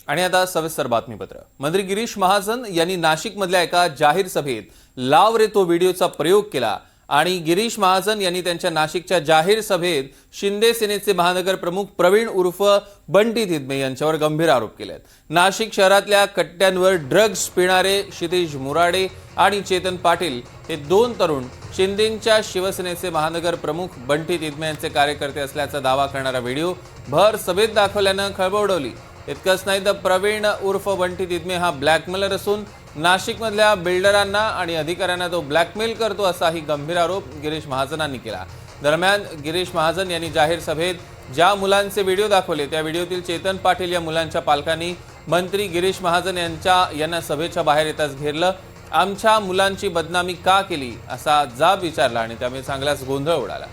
आणि आता सविस्तर बातमीपत्र। मंत्री गिरीश महाजन यांनी नाशिकमधल्या एका जाहीर सभेत लाव रे तो व्हिडिओचा प्रयोग केला आणि गिरीश महाजन यांनी त्यांच्या नाशिकच्या जाहीर सभेत शिंदे सेनेचे महानगर प्रमुख प्रवीण उर्फ बंटी तिदमे यांच्यावर गंभीर आरोप केलेत। नाशिक शहरातल्या कट्ट्यांवर ड्रग्ज पिणारे क्षितिज मोराडे आणि चेतन पाटील हे दोन तरुण शिंदेच्या शिवसेनेचे महानगर प्रमुख बंटी तिदमे यांचे कार्यकर्ते असल्याचा दावा करणारा व्हिडिओ भर सभेत दाखवल्याने खळबळ उडवली। इतकंच नाही तर प्रवीण उर्फ बंटी तिदमे हा ब्लॅकमेलर असून नाशिकमधल्या बिल्डरांना आणि अधिकाऱ्यांना तो ब्लॅकमेल करतो असाही गंभीर आरोप गिरीश महाजनांनी केला। दरम्यान गिरीश महाजन यांनी जाहीर सभेत ज्या मुलांचे व्हिडिओ दाखवले त्या व्हिडिओतील चेतन पाटील या मुलांच्या पालकांनी मंत्री गिरीश महाजन यांना सभेच्या बाहेर येताच घेरलं। आमच्या मुलांची बदनामी का केली असा जाब विचारला आणि त्यामुळे चांगलाच गोंधळ उडाला।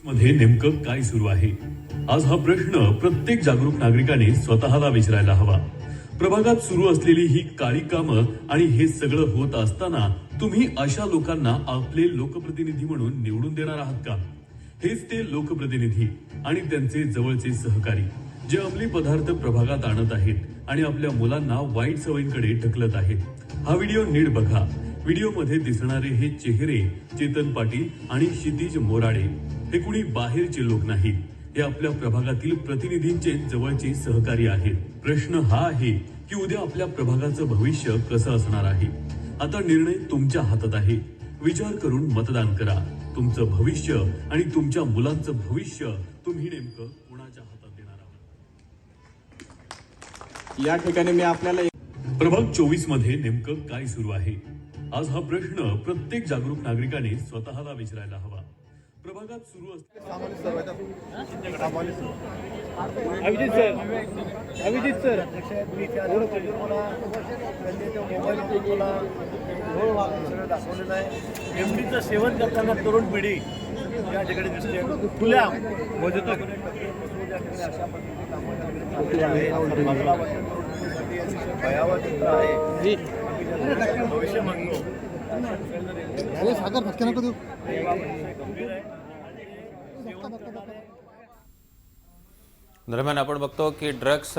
मध्ये नेमकं काय सुरू आहे आज हा प्रश्न प्रत्येक जागरूक नागरिकाने स्वतःला विचारायला हवा। प्रभागात सुरू असलेली ही काळी कामं आणि हे सगळं होत असताना तुम्ही अशा लोकांना आपले लोकप्रतिनिधी म्हणून निवडून देणार आहात का? हेच ते लोकप्रतिनिधी आणि त्यांचे जवळचे सहकारी जे अंमली पदार्थ प्रभागात आणत आहेत आणि आपल्या मुलांना वाईट सवयींकडे ढकलत आहेत। हा व्हिडिओ नीट बघा। व्हिडिओमध्ये दिसणारे हे चेहरे चेतन पाटील आणि क्षितिज मोराडे हे कुणी बाहेरचे लोक नाहीत, हे आपल्या प्रभागातील प्रतिनिधींचे जवळचे सहकारी आहेत। प्रश्न हा आहे की उद्या आपल्या प्रभागाचं भविष्य कसं असणार आहे। आता निर्णय तुमच्या हातात आहे। विचार करून मतदान करा। तुमचं भविष्य आणि तुमच्या मुलांचं भविष्य तुम्ही नेमकं कोणाच्या हातात देणार आहात? या ठिकाणी मी आपल्याला प्रभाग 24 मध्ये नेमकं काय सुरू आहे आज हा प्रश्न प्रत्येक जागरूक नागरिकाने स्वतःला विचारायला हवा। प्रभागात सुरू अभिजित सर दाखवलेलं आहे। एमडीचं सेवन करताना तरुण पिढी या ठिकाणी दिसते खुल्या भविष्य मागतो सागर फटके नको देऊ। दरम्यान आपण बघतो की ड्रग्स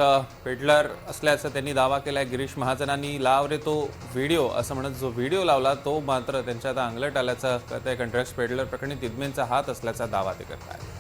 पेडलर असल्याचं त्यांनी दावा केलाय गिरीश महाजनांनी। लाव रे तो व्हिडिओ असं म्हणत जो व्हिडिओ लावला तो मात्र त्यांच्या आता अंगलट आल्याचं कळतंय। ड्रग्स पेडलर प्रकरणी तिदमेंचा हात असल्याचा दावा ते करत आहेत।